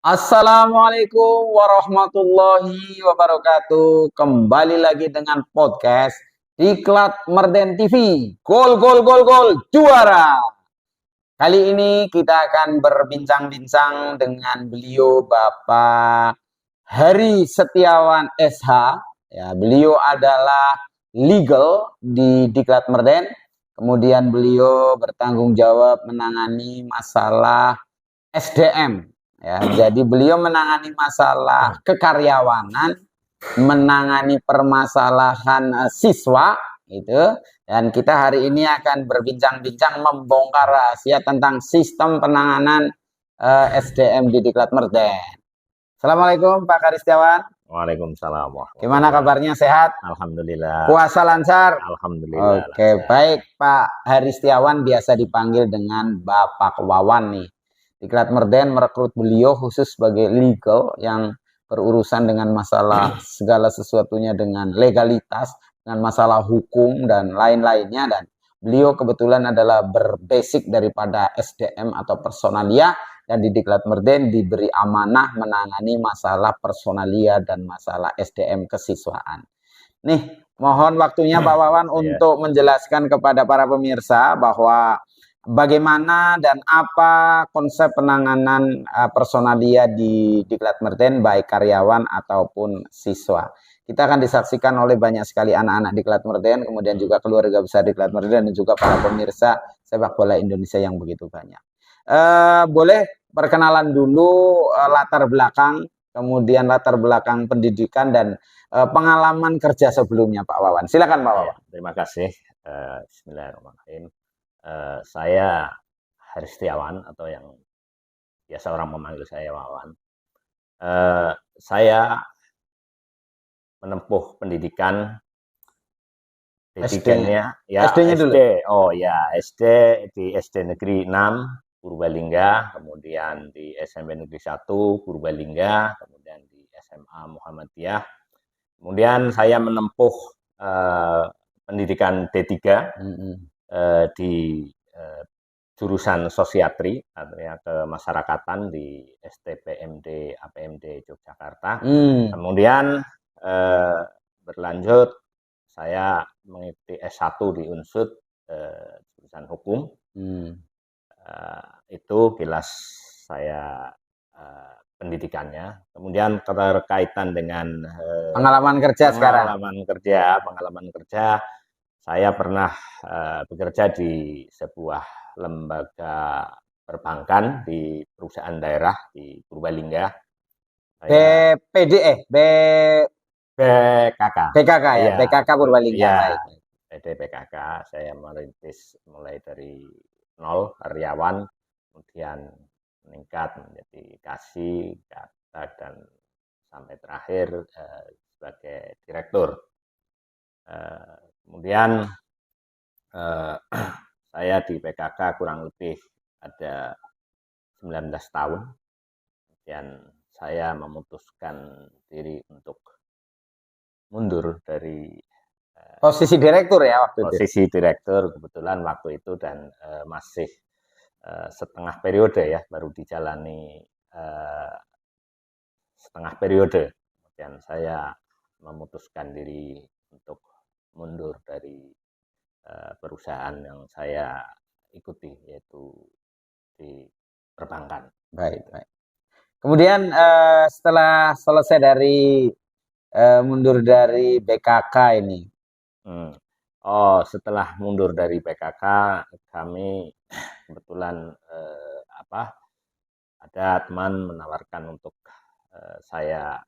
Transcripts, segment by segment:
Assalamualaikum warahmatullahi wabarakatuh. Kembali lagi dengan podcast Diklat Merden TV. Gol, gol, gol, gol, juara. Kali ini kita akan berbincang-bincang dengan beliau Bapak Heri Setiawan SH. Ya, beliau adalah legal di Diklat Merden. Kemudian beliau bertanggung jawab menangani masalah SDM. Ya, jadi beliau menangani masalah kekaryawanan, menangani permasalahan siswa gitu. Dan kita hari ini akan berbincang-bincang membongkar rahasia tentang sistem penanganan SDM di Diklat Merden. Assalamualaikum Pak Karistiawan. Waalaikumsalam. Gimana kabarnya, sehat? Alhamdulillah. Puasa lancar? Alhamdulillah. Oke, lancar. baik Pak Haristiawan, biasa dipanggil dengan Bapak Wawan nih. Diklat Merden merekrut beliau khusus sebagai legal yang berurusan dengan masalah segala sesuatunya dengan legalitas, dengan masalah hukum dan lain-lainnya. Dan beliau kebetulan adalah berbasic daripada SDM atau personalia, dan di Diklat Merden diberi amanah menangani masalah personalia dan masalah SDM kesiswaan. Nih, mohon waktunya Pak Wawan untuk menjelaskan kepada para pemirsa bahwa bagaimana dan apa konsep penanganan personalia di Diklat Merden baik karyawan ataupun siswa. Kita akan disaksikan oleh banyak sekali anak-anak Diklat Merden, kemudian juga keluarga besar Diklat Merden dan juga para pemirsa sepak bola Indonesia yang begitu banyak. Boleh perkenalan dulu latar belakang, kemudian latar belakang pendidikan dan pengalaman kerja sebelumnya Pak Wawan. Silakan Pak Wawan. Terima kasih. Bismillahirrahmanirrahim. Saya Heri Setiawan atau yang biasa orang memanggil saya Wawan. Saya menempuh pendidikan SD-nya SD. dulu. Oh ya, SD di SD Negeri 6 Purbalingga, kemudian di SMP Negeri 1 Purbalingga, kemudian di SMA Muhammadiyah. Kemudian saya menempuh pendidikan D3 di jurusan sosiatri artinya kemasyarakatan di STPMD APMD Yogyakarta. Kemudian berlanjut saya mengikuti S1 di Unsud jurusan hukum. Itu kilas saya pendidikannya. Kemudian terkaitan dengan pengalaman kerja sekarang. Pengalaman kerja, saya pernah bekerja di sebuah lembaga perbankan di perusahaan daerah di Purbalingga. BKK ya, BKK Purbalingga. Ya, Baik. PT PKK. Saya merintis mulai dari nol karyawan, kemudian meningkat menjadi kasih, kata, dan sampai terakhir sebagai direktur. Kemudian saya di PKK kurang lebih ada 19 tahun. Dan saya memutuskan diri untuk mundur dari posisi direktur ya waktu itu. Posisi direktur kebetulan waktu itu, dan masih setengah periode ya, baru dijalani setengah periode. Kemudian saya memutuskan diri untuk mundur dari perusahaan yang saya ikuti, yaitu di perbankan. Baik, baik. Kemudian setelah selesai dari mundur dari BKK ini. Setelah mundur dari PKK, kami kebetulan ada teman menawarkan untuk saya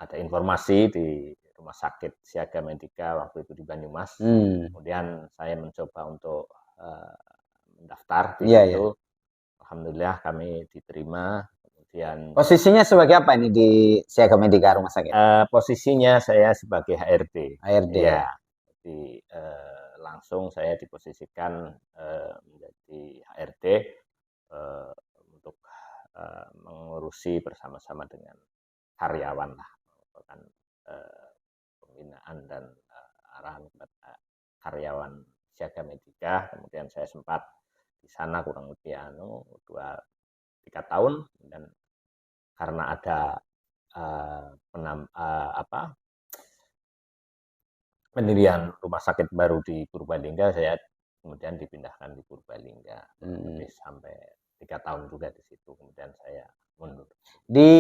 ada informasi di Rumah Sakit Siaga Medika waktu itu di Banyumas. Kemudian saya mencoba untuk mendaftar di situ. Alhamdulillah kami diterima. Kemudian posisinya sebagai apa ini di Siaga Medika Rumah Sakit? Posisinya saya sebagai HRD. HRD ya. Jadi langsung saya diposisikan menjadi HRD untuk mengurusi bersama-sama dengan karyawan lah, melakukan pembinaan dan arahan kepada karyawan Siaga Medika. Kemudian saya sempat di sana kurang lebih 2-3 tahun, dan karena ada pendirian rumah sakit baru di Purbalingga, saya kemudian dipindahkan di Purbalingga. Lebih sampai 3 tahun juga di situ, kemudian saya mundur. Di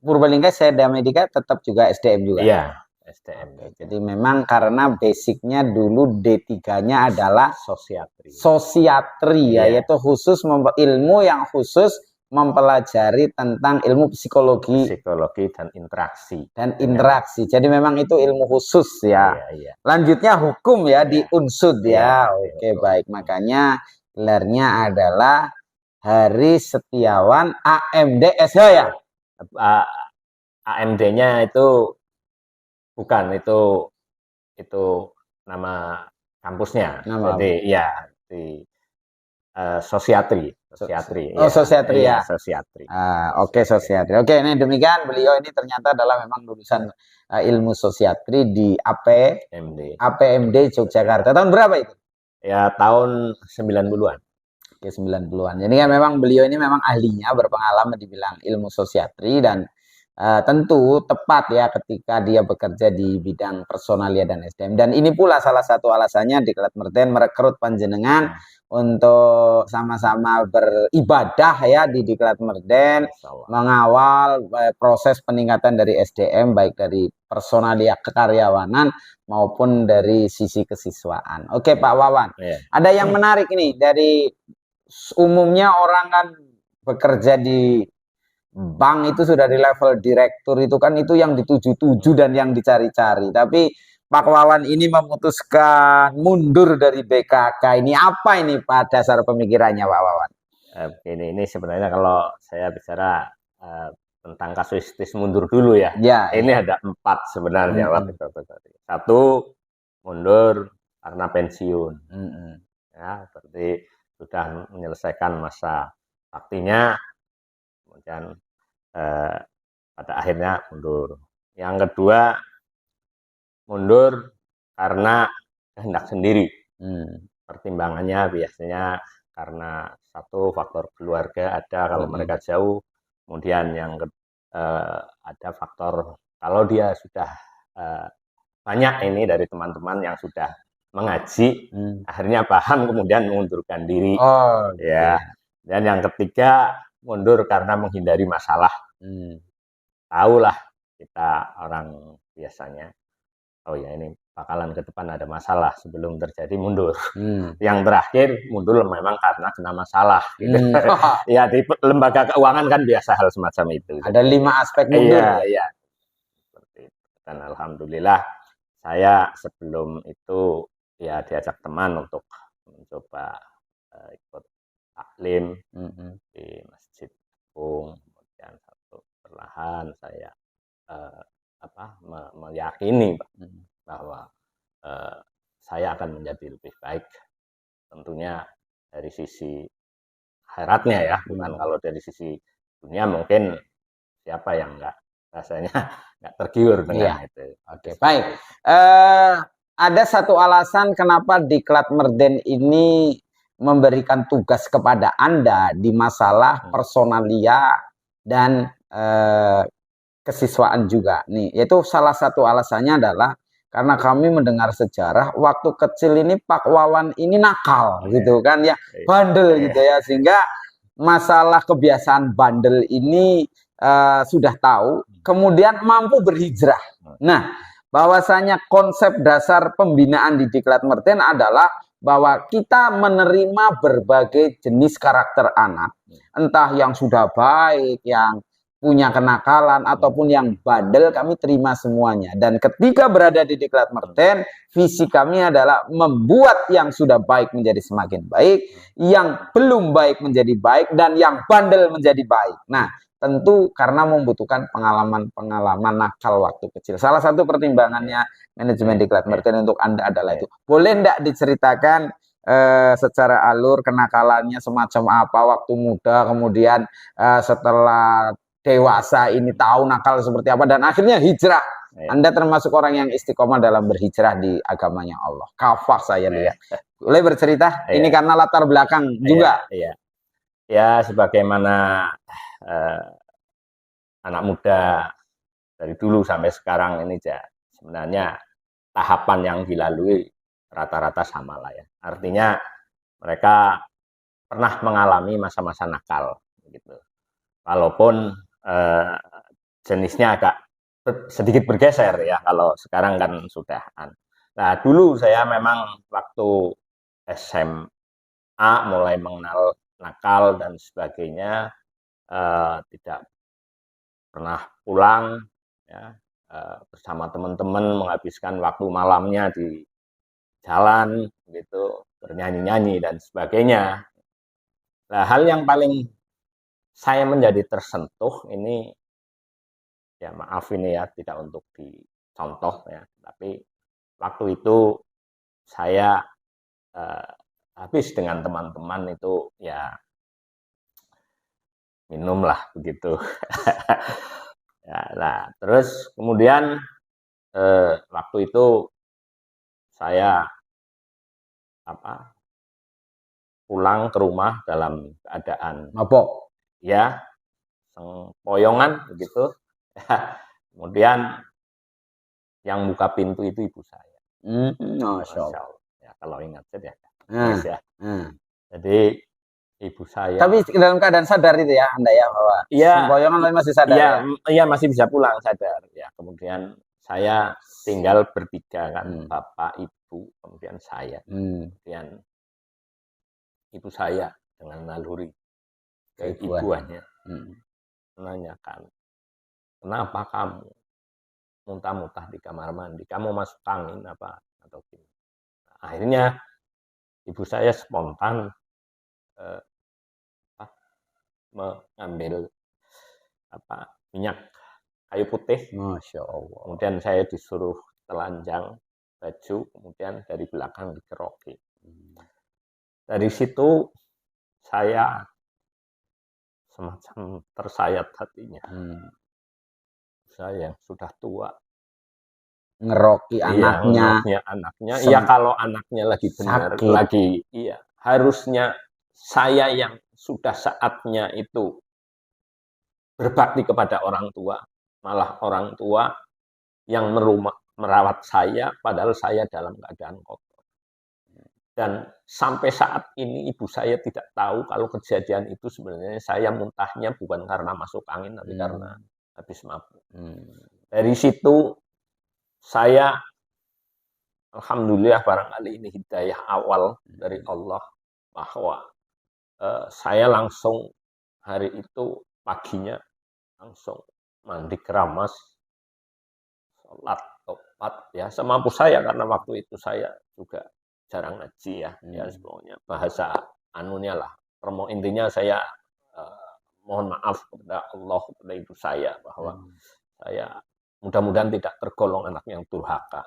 Purbalingga Seda Medika tetap juga SDM juga? Iya, SDM. Jadi memang karena basicnya dulu D3-nya adalah sosiatri ya, yaitu khusus ilmu yang khusus mempelajari tentang ilmu psikologi dan interaksi. Jadi memang itu ilmu khusus ya. Lanjutnya hukum ya di Unsud ya. Oke, baik. Makanya gelarnya adalah Hari Setiawan AMD SH ya. AMD-nya itu bukan, itu nama kampusnya. Jadi ya di sosiatri. Oh, sosiatri ya. Sosiatri. Oke, sosiatri. Oke, ini demikian beliau ini ternyata adalah memang lulusan ilmu sosiatri di APMD Yogyakarta. Tahun berapa itu? Ya, tahun 90-an. Oke, 90-an. Jadi kan memang beliau ini memang ahlinya, berpengalaman dibilang ilmu sosiatri, dan tentu tepat ya ketika dia bekerja di bidang personalia dan SDM. Dan ini pula salah satu alasannya Diklat Merten merekrut panjenengan untuk sama-sama beribadah ya di Diklat Merten, mengawal proses peningkatan dari SDM, baik dari personalia kekaryawanan maupun dari sisi kesiswaan. Oke, Pak Wawan, ada yang menarik ini, dari umumnya orang kan bekerja di bank itu sudah di level direktur, itu kan itu yang dituju-tuju dan yang dicari-cari. Tapi Pak Wawan ini memutuskan mundur dari BKK. Ini apa ini Pak dasar pemikirannya Pak Wawan? Ini sebenarnya kalau saya bicara tentang kasuistis mundur dulu ya. Ini ada 4 sebenarnya. Satu, mundur karena pensiun. Ya, berarti sudah menyelesaikan masa baktinya, kemudian pada akhirnya mundur. Yang kedua, mundur karena kehendak sendiri. Pertimbangannya biasanya karena satu, faktor keluarga ada kalau mereka jauh. Kemudian yang ada faktor kalau dia sudah banyak ini dari teman-teman yang sudah mengaji, akhirnya paham kemudian mengundurkan diri. Ya. Dan yang ketiga, mundur karena menghindari masalah. Tahulah kita orang biasanya, oh ya ini bakalan ke depan ada masalah, sebelum terjadi mundur. Yang terakhir, mundur memang karena kena masalah. Gitu. Ya di lembaga keuangan kan biasa hal semacam itu. Ada 5 aspek mundur. Iya. Dan alhamdulillah saya sebelum itu ya diajak teman untuk mencoba ikut taklim di Masjid Agung. Kemudian perlahan saya meyakini bahwa saya akan menjadi lebih baik, tentunya dari sisi akhiratnya ya, bukan kalau dari sisi dunia mungkin siapa yang rasanya nggak tergiur dengan itu. Oke, baik. Ada satu alasan kenapa Diklat Merten ini memberikan tugas kepada Anda di masalah personalia dan kesiswaan juga nih, yaitu salah satu alasannya adalah karena kami mendengar sejarah waktu kecil ini Pak Wawan ini nakal gitu kan ya, bandel gitu ya, sehingga masalah kebiasaan bandel ini sudah tahu, kemudian mampu berhijrah. Nah, bahwasanya konsep dasar pembinaan di Diklat Merten adalah bahwa kita menerima berbagai jenis karakter anak, entah yang sudah baik, yang punya kenakalan, ataupun yang bandel, kami terima semuanya. Dan ketika berada di Diklat Merten, visi kami adalah membuat yang sudah baik menjadi semakin baik, yang belum baik menjadi baik, dan yang bandel menjadi baik. Nah, tentu karena membutuhkan pengalaman nakal waktu kecil. Salah satu pertimbangannya manajemen Diklat Merten untuk Anda adalah itu. Boleh enggak diceritakan secara alur kenakalannya semacam apa waktu muda, kemudian setelah dewasa ini tahu nakal seperti apa, dan akhirnya hijrah. Anda termasuk orang yang istiqomah dalam berhijrah di agamanya Allah. Kafah saya lihat. Boleh bercerita? Ini karena latar belakang juga. Ya, sebagaimana anak muda dari dulu sampai sekarang ini sebenarnya tahapan yang dilalui rata-rata sama lah ya. Artinya mereka pernah mengalami masa-masa nakal gitu. Walaupun jenisnya agak sedikit bergeser ya, kalau sekarang kan sudah. Nah, dulu saya memang waktu SMA mulai mengenal nakal dan sebagainya, tidak pernah pulang ya, bersama teman-teman menghabiskan waktu malamnya di jalan gitu, bernyanyi-nyanyi dan sebagainya. Nah, hal yang paling saya menjadi tersentuh ini, ya maaf ini ya, tidak untuk dicontoh ya, tapi waktu itu saya habis dengan teman-teman itu ya minum lah begitu. Ya, nah, terus kemudian waktu itu saya pulang ke rumah dalam keadaan mabok. ya sempoyongan begitu. Kemudian yang buka pintu itu ibu saya. Masya Allah. Ya, kalau ingat saja Nah, ya. nah. Jadi ibu saya. Tapi dalam keadaan sadar itu ya Anda ya, bahwa Iya, sempoyongan masih sadar iya, ya? iya masih bisa pulang sadar ya. Kemudian saya tinggal bertiga kan, bapak, ibu, kemudian saya. Kemudian ibu saya dengan naluri keibuannya menanyakan, kenapa kamu muntah-muntah di kamar mandi? Kamu masuk angin apa? Atau gimana? Nah, akhirnya ibu saya spontan mengambil minyak kayu putih. Masya Allah. Kemudian saya disuruh telanjang baju, kemudian dari belakang dikeroki. Dari situ saya semacam tersayat hatinya. Saya yang sudah tua ngeroki anaknya. Anaknya. Iya, kalau anaknya lagi benar, sakit. lagi iya, harusnya saya yang sudah saatnya itu berbakti kepada orang tua, malah orang tua yang merawat saya, padahal saya dalam keadaan kotor. Dan sampai saat ini ibu saya tidak tahu kalau kejadian itu sebenarnya saya muntahnya bukan karena masuk angin, tapi karena habis mabuk. Dari situ saya, alhamdulillah barangkali ini hidayah awal dari Allah, bahwa saya langsung hari itu paginya langsung mandi keramas, sholat tobat ya semampu saya, karena waktu itu saya juga jarang ngaji ya, ya sebelumnya bahasa anunya lah. Intinya saya mohon maaf kepada Allah, kepada ibu saya, bahwa saya mudah-mudahan tidak tergolong anak yang durhaka.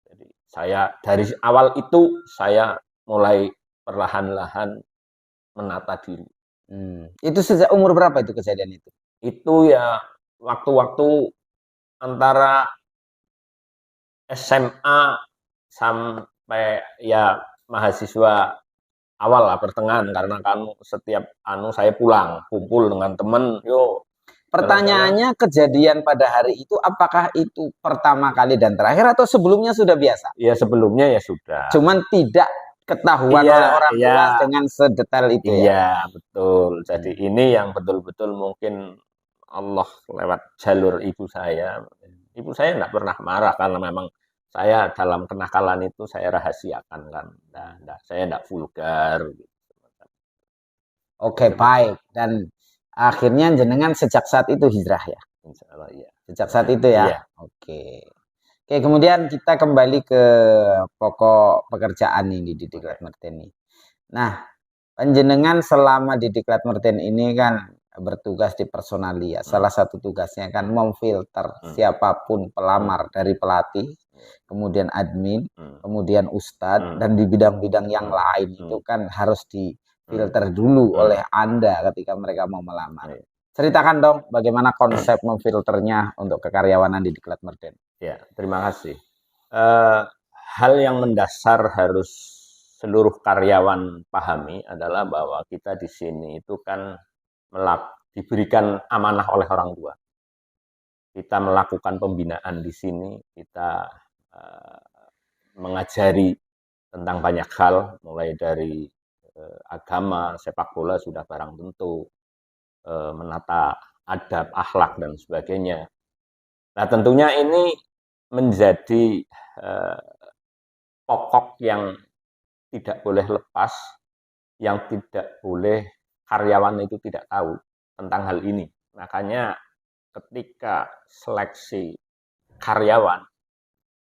Jadi saya dari awal itu saya mulai perlahan-lahan menata diri. Itu sejak umur berapa itu kejadian itu? Itu ya waktu-waktu antara SMA sampai ya mahasiswa awal lah, pertengahan, karena kan setiap saya pulang kumpul dengan teman. Pertanyaannya, kejadian pada hari itu apakah itu pertama kali dan terakhir atau sebelumnya sudah biasa? Ya sebelumnya ya sudah. Cuman tidak ketahuan oleh orang tua dengan sedetail itu ya. Iya, betul. Jadi ini yang betul-betul mungkin Allah lewat jalur ibu saya. Ibu saya enggak pernah marah karena memang saya dalam kenakalan itu saya rahasiakan kan. Saya enggak vulgar gitu. Oke, baik. Dan akhirnya jenengan sejak saat itu hijrah ya? Insya Allah iya. Sejak saat itu ya? Iya. Oke, kemudian kita kembali ke pokok pekerjaan ini di Diklat Merten ini. Nah, panjenengan selama di Diklat Merten ini kan bertugas di personalia. Salah satu tugasnya kan memfilter siapapun pelamar, dari pelatih, kemudian admin, kemudian ustadz, dan di bidang-bidang yang lain itu kan harus difilter dulu oleh Anda ketika mereka mau melamar. Ceritakan dong bagaimana konsep memfilternya untuk kekaryawanan di Diklat Merten. Ya, terima kasih. Hal yang mendasar harus seluruh karyawan pahami adalah bahwa kita di sini itu kan diberikan amanah oleh orang tua. Kita melakukan pembinaan di sini, kita mengajari tentang banyak hal, mulai dari agama, sepak bola sudah barang tentu, menata adab, akhlak, dan sebagainya. Nah, tentunya ini menjadi pokok yang tidak boleh lepas, yang tidak boleh karyawan itu tidak tahu tentang hal ini. Makanya ketika seleksi karyawan,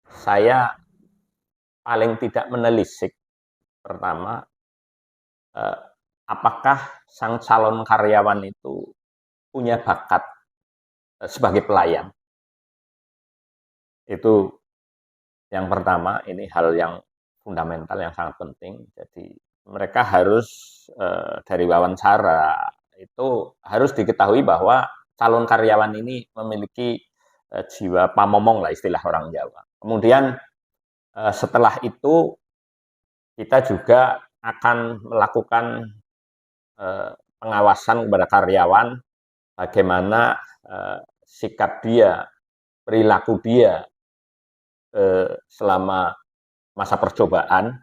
saya paling tidak menelisik pertama, apakah sang calon karyawan itu punya bakat sebagai pelayan. Itu yang pertama, ini hal yang fundamental yang sangat penting. Jadi mereka harus dari wawancara itu harus diketahui bahwa calon karyawan ini memiliki jiwa pamomong lah istilah orang Jawa. Kemudian setelah itu kita juga akan melakukan pengawasan kepada karyawan, bagaimana sikap dia, perilaku dia selama masa percobaan,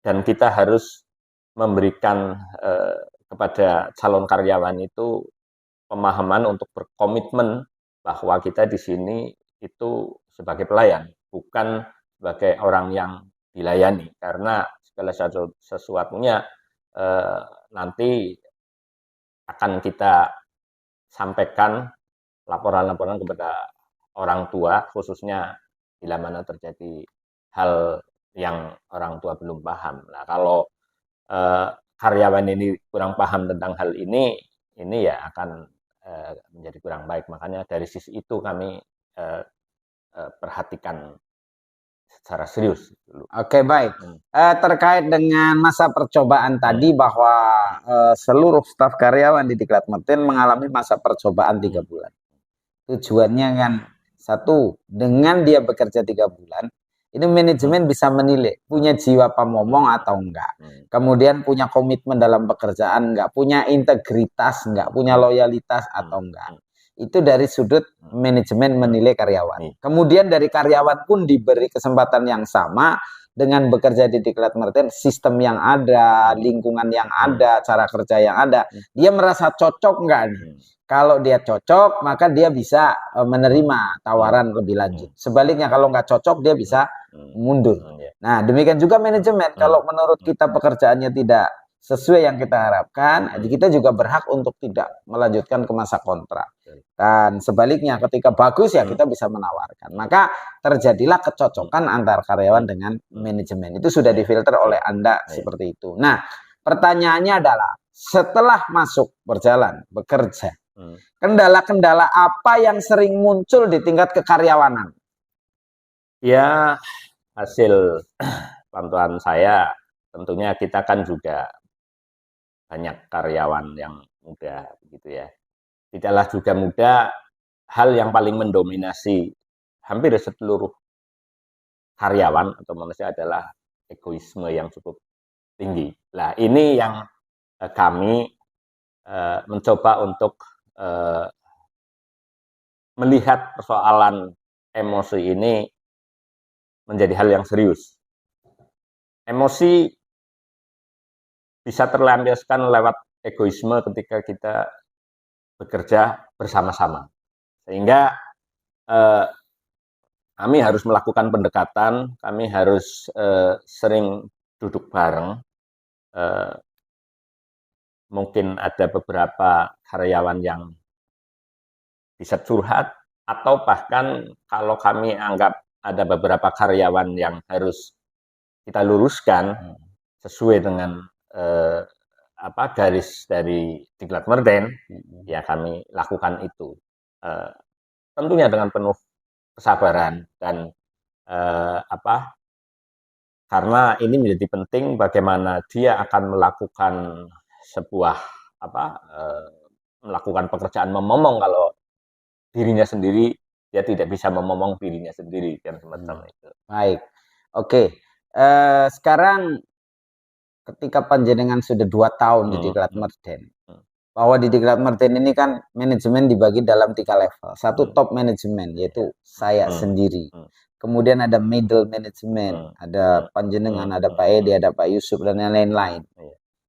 dan kita harus memberikan kepada calon karyawan itu pemahaman untuk berkomitmen bahwa kita di sini itu sebagai pelayan, bukan sebagai orang yang dilayani, karena segala sesuatunya nanti akan kita sampaikan laporan-laporan kepada orang tua, khususnya bila mana terjadi hal yang orang tua belum paham. Nah, kalau karyawan ini kurang paham tentang hal ini ya akan menjadi kurang baik. Makanya dari sisi itu kami perhatikan secara serius dulu. Oke, baik. Terkait dengan masa percobaan tadi bahwa seluruh staf karyawan di Diklat Mertin mengalami masa percobaan 3 bulan. Tujuannya kan satu, dengan dia bekerja 3 bulan, ini manajemen bisa menilai punya jiwa pamomong atau enggak. Kemudian punya komitmen dalam pekerjaan enggak, punya integritas enggak, punya loyalitas atau enggak. Itu dari sudut manajemen menilai karyawan. Kemudian dari karyawan pun diberi kesempatan yang sama dengan bekerja di Diklat Mertin, sistem yang ada, lingkungan yang ada, cara kerja yang ada. Dia merasa cocok enggak nih? Kalau dia cocok, maka dia bisa menerima tawaran lebih lanjut. Sebaliknya kalau nggak cocok, dia bisa mundur. Nah, demikian juga manajemen. Kalau menurut kita pekerjaannya tidak sesuai yang kita harapkan, kita juga berhak untuk tidak melanjutkan ke masa kontrak. Dan sebaliknya, ketika bagus ya kita bisa menawarkan. Maka terjadilah kecocokan antar karyawan dengan manajemen. Itu sudah difilter oleh Anda seperti itu. Nah, pertanyaannya adalah setelah masuk berjalan, bekerja, kendala-kendala apa yang sering muncul di tingkat kekaryawanan? Ya, hasil pantauan saya, tentunya kita kan juga banyak karyawan yang muda, begitu ya. Tidaklah juga muda, hal yang paling mendominasi hampir seluruh karyawan atau manusia adalah egoisme yang cukup tinggi. Nah, ini yang kami mencoba untuk melihat persoalan emosi ini menjadi hal yang serius. Emosi bisa terlampiaskan lewat egoisme ketika kita bekerja bersama-sama. Sehingga kami harus melakukan pendekatan, kami harus sering duduk bareng. Mungkin ada beberapa karyawan yang bisa curhat, atau bahkan kalau kami anggap ada beberapa karyawan yang harus kita luruskan sesuai dengan garis dari Diklat Mertin, ya kami lakukan itu. Tentunya dengan penuh kesabaran dan karena ini menjadi penting bagaimana dia akan melakukan sebuah melakukan pekerjaan memomong kalau dirinya sendiri dia tidak bisa memomong dirinya sendiri kan semacam itu. Baik, oke. Sekarang ketika panjenengan sudah 2 tahun di Diklat Merden, bahwa di Diklat Merden ini kan manajemen dibagi dalam 3 level. Satu top manajemen, yaitu saya sendiri. Kemudian ada middle management, ada panjenengan, ada Pak Edi, ada Pak Yusuf, dan lain-lain.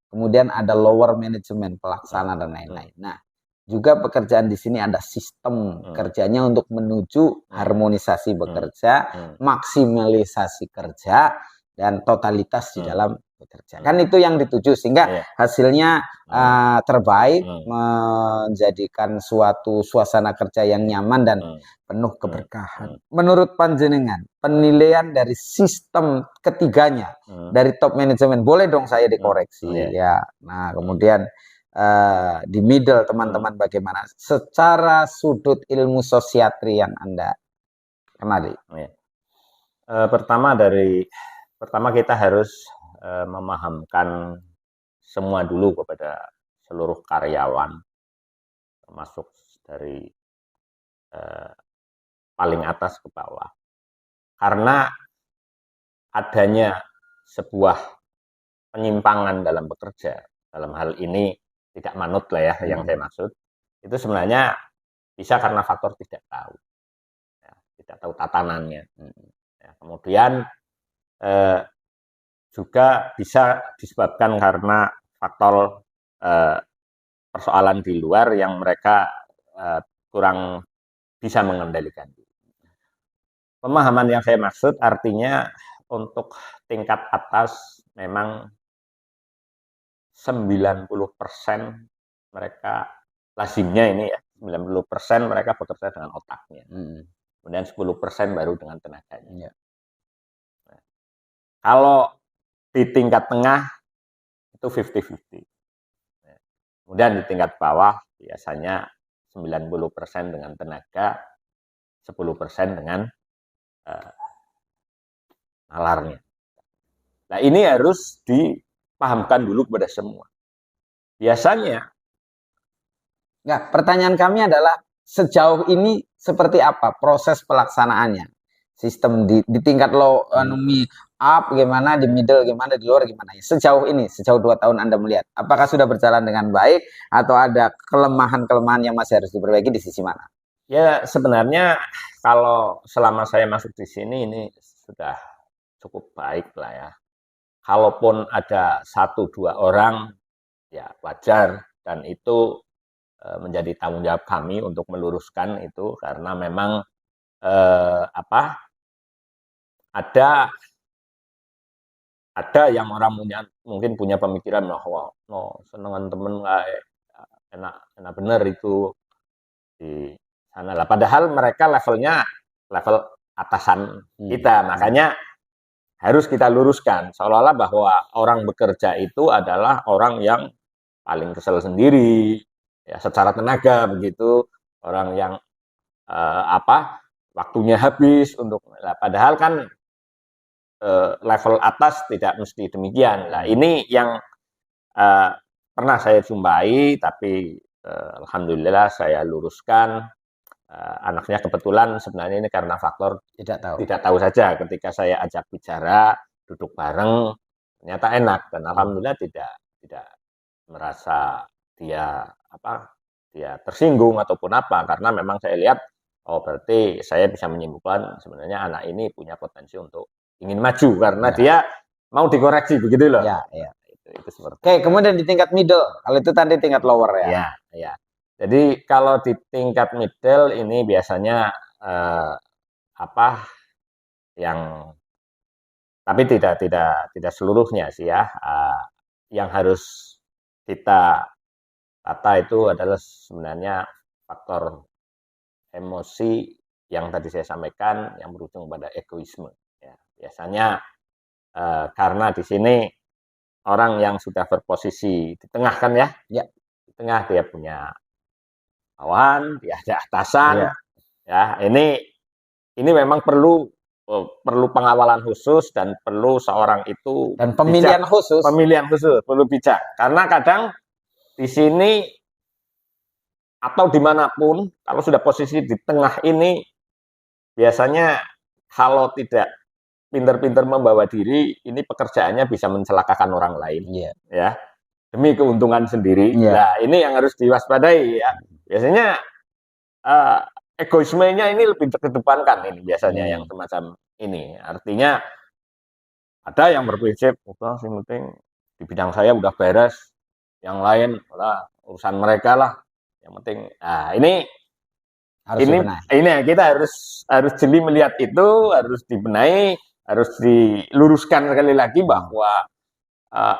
Kemudian ada lower management, pelaksana dan lain-lain. Nah, juga pekerjaan di sini ada sistem kerjanya untuk menuju harmonisasi bekerja, maksimalisasi kerja, dan totalitas di dalam bekerja. Kan itu yang dituju, sehingga hasilnya terbaik, menjadikan suatu suasana kerja yang nyaman dan penuh keberkahan. Menurut panjenengan, penilaian dari sistem ketiganya, dari top manajemen, boleh dong saya dikoreksi ya. Nah, kemudian di middle teman-teman bagaimana secara sudut ilmu sosiatri yang Anda kenali? Pertama kita harus memahamkan semua dulu kepada seluruh karyawan, termasuk dari paling atas ke bawah, karena adanya sebuah penyimpangan dalam bekerja, dalam hal ini tidak manut lah ya, yang saya maksud, itu sebenarnya bisa karena faktor tidak tahu, ya, tidak tahu tatanannya. Ya, kemudian juga bisa disebabkan karena faktor persoalan di luar yang mereka kurang bisa mengendalikan. Pemahaman yang saya maksud artinya untuk tingkat atas memang 90% mereka lazimnya ini ya, 90% mereka bekerja dengan otaknya. Kemudian 10% baru dengan tenaganya. Nah, kalau di tingkat tengah itu 50-50. Nah, kemudian di tingkat bawah biasanya 90% dengan tenaga, 10% dengan nalarnya. Nah, ini harus dipahamkan dulu kepada semua. Biasanya, pertanyaan kami adalah sejauh ini seperti apa proses pelaksanaannya? Sistem di tingkat low, up gimana, di middle gimana, di lower gimana? Sejauh ini, sejauh 2 tahun Anda melihat, apakah sudah berjalan dengan baik atau ada kelemahan-kelemahan yang masih harus diperbaiki di sisi mana? Ya, sebenarnya kalau selama saya masuk di sini ini sudah cukup baik lah ya. Kalaupun ada 1-2 orang, ya wajar, dan itu menjadi tanggung jawab kami untuk meluruskan itu, karena memang ada yang orang mungkin punya pemikiran bahwa senengan temen enak bener itu di sana lah. Padahal mereka levelnya level atasan kita, makanya harus kita luruskan seolah-olah bahwa orang bekerja itu adalah orang yang paling kesel sendiri ya, secara tenaga begitu, orang yang waktunya habis untuk, padahal kan level atas tidak mesti demikian. Nah, ini yang pernah saya jumpai, tapi alhamdulillah saya luruskan. Anaknya kebetulan sebenarnya ini karena faktor tidak tahu saja. Ketika saya ajak bicara, duduk bareng, ternyata enak, dan alhamdulillah tidak merasa dia tersinggung ataupun apa, karena memang saya lihat berarti saya bisa menyimpulkan sebenarnya anak ini punya potensi untuk ingin maju karena dia mau dikoreksi begitu loh. Ya. Itu seperti. Oke, kemudian di tingkat middle, kalau itu tadi tingkat lower ya. Ya. Jadi kalau di tingkat middle ini biasanya yang, tapi tidak seluruhnya sih ya. Yang harus kita tata itu adalah sebenarnya faktor emosi yang tadi saya sampaikan, yang berujung pada egoisme. Ya, biasanya karena di sini orang yang sudah berposisi di tengah kan ya, di tengah dia punya bawahan, dia ada atasan, ya ini memang perlu pengawalan khusus dan perlu seorang itu dan pemilihan khusus perlu bijak, karena kadang di sini atau dimanapun kalau sudah posisi di tengah ini biasanya kalau tidak pinter-pinter membawa diri, ini pekerjaannya bisa mencelakakan orang lain, ya, demi keuntungan sendiri. Nah, ini yang harus diwaspadai ya. Biasanya egoismenya ini lebih terkedepankan ini biasanya yang semacam ini. Artinya ada yang berprinsip, udah yang penting di bidang saya udah beres, yang lain lah urusan mereka lah. Yang penting, nah ini kita harus jeli melihat itu, harus dibenahi, harus diluruskan sekali lagi bahwa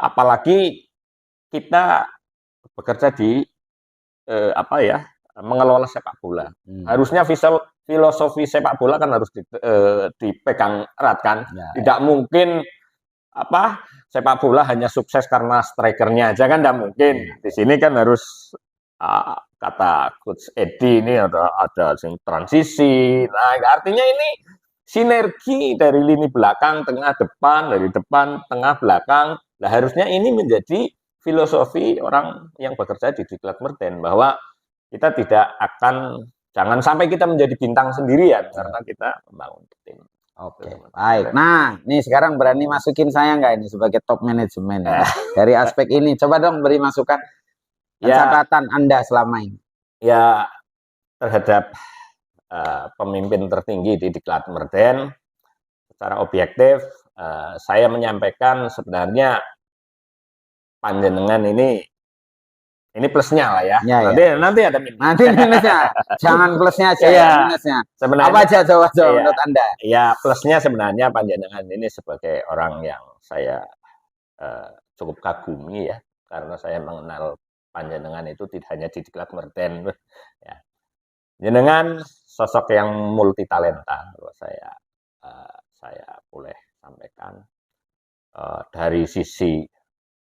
apalagi kita bekerja di mengelola sepak bola. Harusnya filosofi sepak bola kan harus dipegang erat kan. Tidak mungkin sepak bola hanya sukses karena strikernya aja kan, tidak mungkin. Di sini kan harus kata Coach Edi ini ada transisi. Nah, artinya ini sinergi dari lini belakang, tengah, depan, dari depan, tengah, belakang. Nah, harusnya ini menjadi filosofi orang yang bekerja di Diklat Merden, bahwa kita tidak akan, jangan sampai kita menjadi bintang sendirian karena kita membangun tim. Oke, baik. Nah, nih sekarang berani masukin saya nggak ini sebagai top manajemen dari aspek ini? Coba dong beri masukan catatan Anda selama ini. Ya, terhadap pemimpin tertinggi di Diklat Merden, secara objektif, saya menyampaikan sebenarnya panjenengan ini plusnya lah ya. Nanti ada minusnya. Nanti minusnya. Jangan plusnya aja, minusnya. Sebenarnya, apa aja coba menurut Anda? Ya, plusnya sebenarnya panjenengan ini sebagai orang yang saya cukup kagumi ya, karena saya mengenal panjenengan itu tidak hanya di Diklat Merden. Ya. Jenengan sosok yang multi talenta, kalau saya boleh sampaikan, dari sisi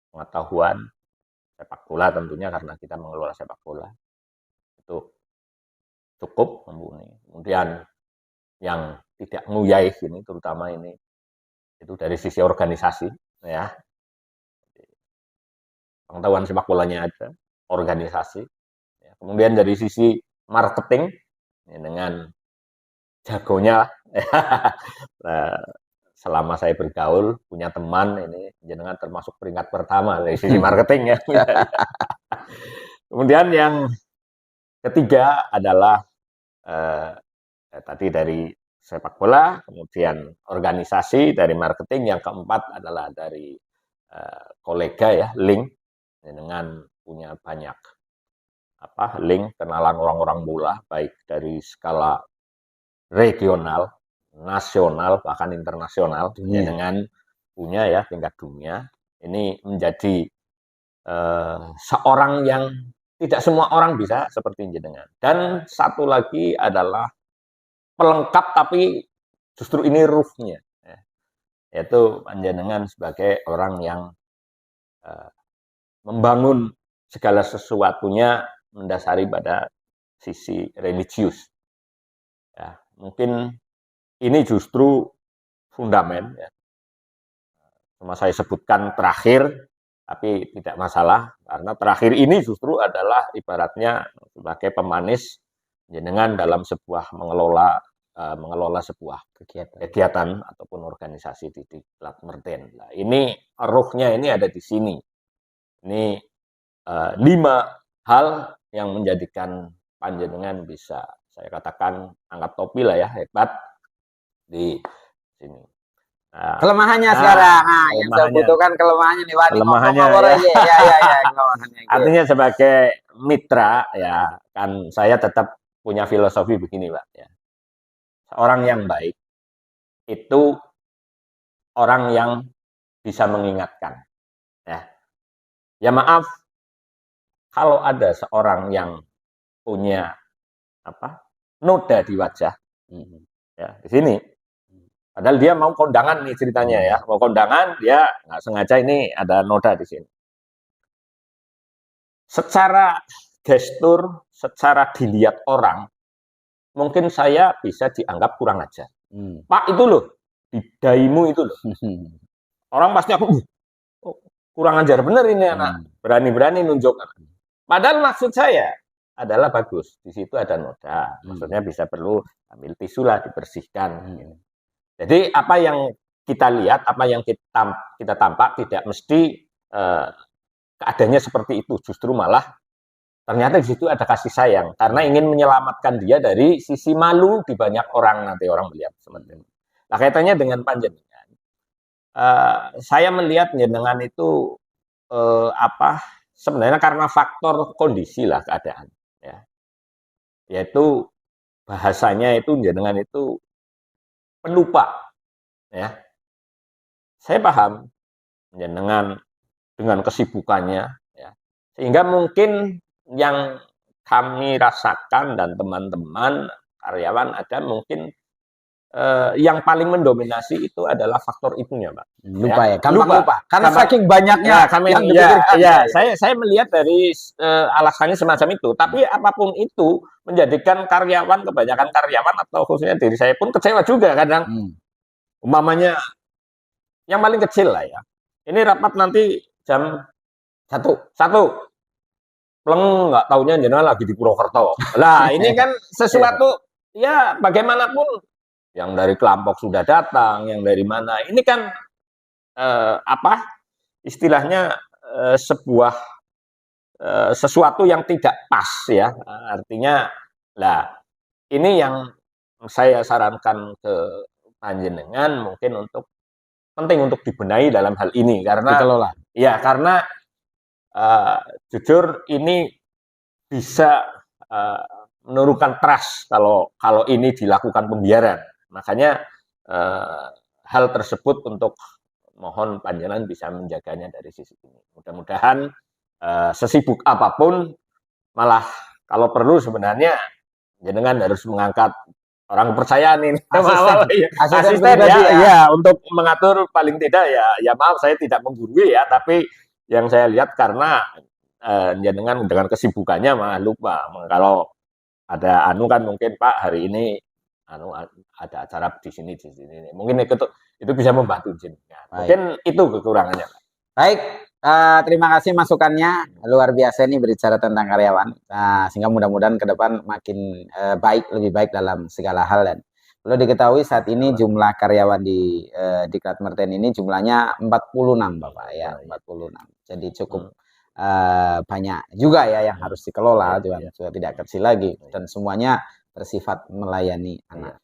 pengetahuan sepak bola tentunya, karena kita mengelola sepak bola itu cukup mumpuni. Kemudian yang tidak nguyai ini, terutama ini itu dari sisi organisasi ya, pengetahuan sepak bolanya ada, organisasi ya. Kemudian dari sisi marketing ya, dengan jagonya selama saya bergaul, punya teman ini jenengan termasuk peringkat pertama dari sisi marketing ya. Kemudian yang ketiga adalah tadi dari sepak bola, kemudian organisasi, dari marketing. Yang keempat adalah dari kolega ya, link, dengan punya banyak link, kenalan orang-orang bola, baik dari skala regional, nasional, bahkan internasional, dengan punya ya tingkat dunia. Ini menjadi seorang yang tidak semua orang bisa seperti jenengan. Dan satu lagi adalah pelengkap, tapi justru ini roofnya, yaitu panjenengan sebagai orang yang membangun segala sesuatunya mendasari pada sisi religius. Ya, mungkin ini justru fundamen ya. Cuma saya sebutkan terakhir, tapi tidak masalah, karena terakhir ini justru adalah ibaratnya sebagai pemanis jenengan dalam sebuah mengelola sebuah kegiatan ataupun organisasi di Diklat Merden. Nah, ini ruhnya ini ada di sini. Ini 5 hal yang menjadikan panjenengan bisa, saya katakan, angkat topi lah ya, hebat di sini. Nah, kelemahannya sekarang, yang saya butuhkan kelemahannya nih, kelemahannya ya. Artinya sebagai mitra ya, kan saya tetap punya filosofi begini Pak ya. Seorang yang baik itu orang yang bisa mengingatkan. Ya maaf, kalau ada seorang yang punya noda di wajah, ya di sini. Padahal dia mau kondangan nih ceritanya ya, mau kondangan, dia nggak sengaja ini ada noda di sini. Secara gestur, secara dilihat orang, mungkin saya bisa dianggap kurang ajar. Pak itu loh, bidaimu itu loh. Orang pasti aku, kurang ajar bener ini anak, berani-berani nunjuk. Padahal maksud saya adalah bagus, di situ ada noda, maksudnya bisa perlu ambil tisu lah, dibersihkan. Jadi apa yang kita lihat, apa yang kita tampak tidak mesti keadaannya seperti itu. Justru malah ternyata di situ ada kasih sayang karena ingin menyelamatkan dia dari sisi malu di banyak orang, nanti orang melihat seperti itu. Nah, kaitannya dengan panjenengan, saya melihat jenengan itu sebenarnya karena faktor kondisi lah, keadaan, ya, yaitu bahasanya itu jenengan itu pelupa, ya. Saya paham jenengan dengan kesibukannya, ya, sehingga mungkin yang kami rasakan dan teman-teman karyawan ada mungkin yang paling mendominasi itu adalah faktor itunya, Pak. Lupa ya, gampang lupa. Karena saking banyaknya yang dipikirkan. Saya melihat dari alasannya semacam itu. Tapi apapun itu, menjadikan kebanyakan karyawan atau khususnya diri saya pun kecewa juga kadang. Umpamanya yang paling kecil lah ya. Ini rapat nanti jam 1. Pleng, nggak taunya jenengan lagi di Purwokerto. Lah, ini kan sesuatu, ya bagaimanapun yang dari Kelampok sudah datang, yang dari mana. Ini kan istilahnya sebuah sesuatu yang tidak pas ya. Artinya, lah ini yang saya sarankan ke panjenengan mungkin penting untuk dibenahi dalam hal ini karena dikelola. Ya, karena jujur ini bisa menurunkan trust kalau ini dilakukan pembiaran. Makanya hal tersebut untuk mohon panjenengan bisa menjaganya dari sisi ini. Mudah-mudahan sesibuk apapun, malah kalau perlu sebenarnya jenengan harus mengangkat orang kepercayaan ini, asisten ya, untuk mengatur paling tidak ya maaf saya tidak menggurui ya, tapi yang saya lihat karena jenengan dengan kesibukannya malah lupa. Kalau ada kan mungkin Pak hari ini ada acara di sini. Mungkin itu bisa membantu jenengan. Mungkin itu kekurangannya, Pak. Baik, terima kasih masukannya, luar biasa ini berbicara tentang karyawan. Sehingga mudah-mudahan ke depan makin lebih baik dalam segala hal. Dan perlu diketahui saat ini jumlah karyawan di Diklat Merten ini jumlahnya 46, Bapak ya, 46. Jadi cukup banyak juga ya yang harus dikelola, juga tidak kecil lagi, dan semuanya bersifat melayani anak.